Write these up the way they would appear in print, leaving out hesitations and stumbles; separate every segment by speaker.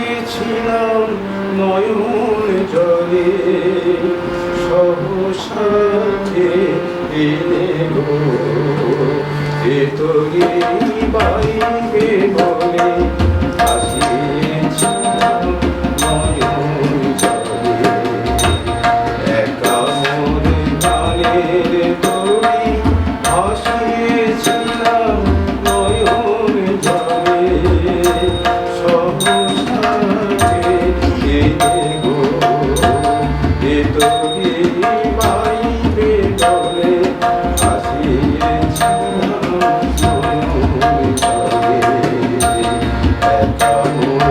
Speaker 1: ভাসিয়েছিলাম নয়ন জলে সহসাথে এলে গো এ তোরে বাইবে বলে ভাসিয়েছিলাম নয়ন জলে একা মোরে গানের তোরে ভাসিয়েছিলাম নয়ন জলে সহসাথে এলে গো এ তোরে বাইবে বলে ভাসিয়েছিলাম নয়ন জলে একা মোর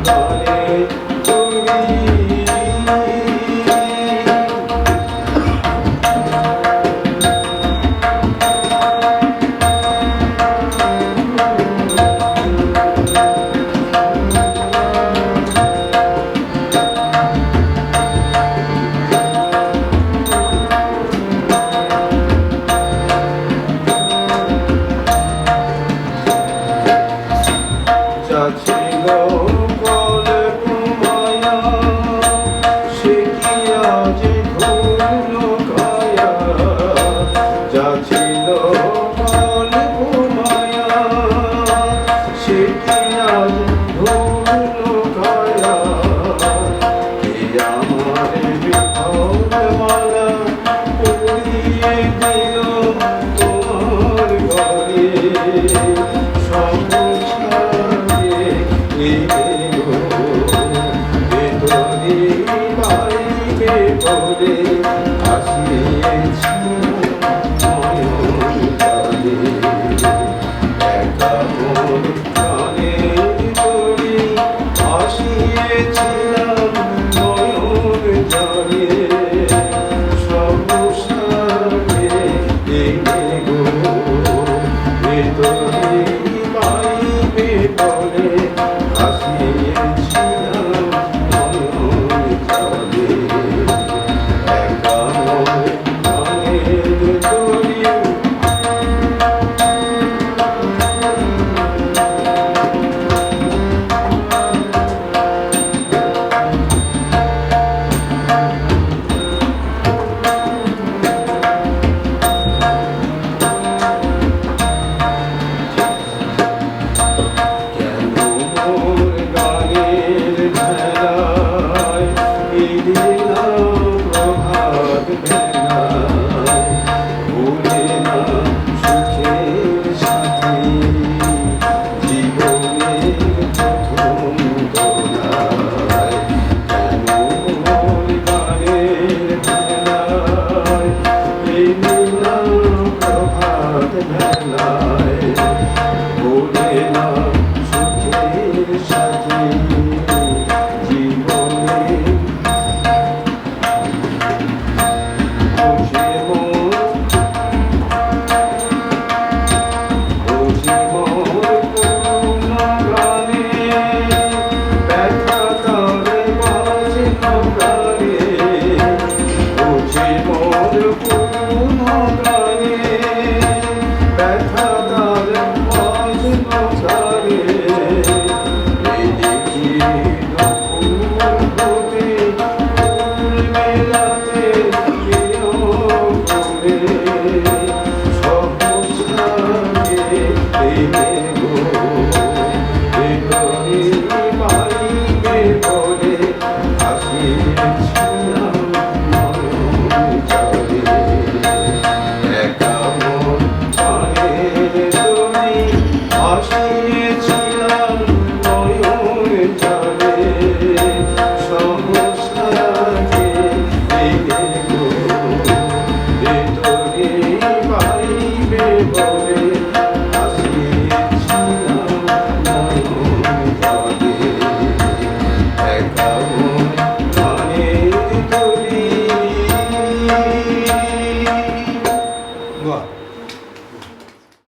Speaker 1: গানের তোরে ছিল কল্প মায়া সে কি আজ ধরল কায়া যা ছিল কল্প মায়া সে কি আজ ধরল কায়া কে আমার বিফল মালা উড়িয়ে দিল তোমার ঘরে বলে ভাসিয়েছিলাম নয়ন জলে একা মোর গানের তোরে ভাসিয়েছিলাম নয়ন জলে সহসাথে এলে গো এ তোরে বাইবে বলে ভাসিয়েছিলাম নয়ন জলে একা মোর গানের তোরে কেন মোর গানের ভেলায় এলে না প্রভাত বেলায় ভুলে না সুখের সাথী জীবনের প্রথম দোলায় কেন মোর গানের ভেলায় এলে না প্রভাত বেলায় ভুলে না সুখের সাথী জীবনে বুঝে মোর কোন গানে ব্যথা তারে বাজে প্রাণে বুঝে মোর কোন গানে ব্যথা তারে বাজে প্রাণে এদিকে নকুল ফুল মেলাতে এলো ঘুরে সহসাথে এলে গো এ তোরে বাইবে বলে ভাসিয়েছিলাম নয়ন জলে একা মোর গানের তোরে ভাসিয়েছিলাম নয়ন জলে সহসাথে এলে গো এ তোরে বাইবে বলে ভাসিয়েছিলাম নয়ন জলে একা মোর গানের তোরে। বাহ।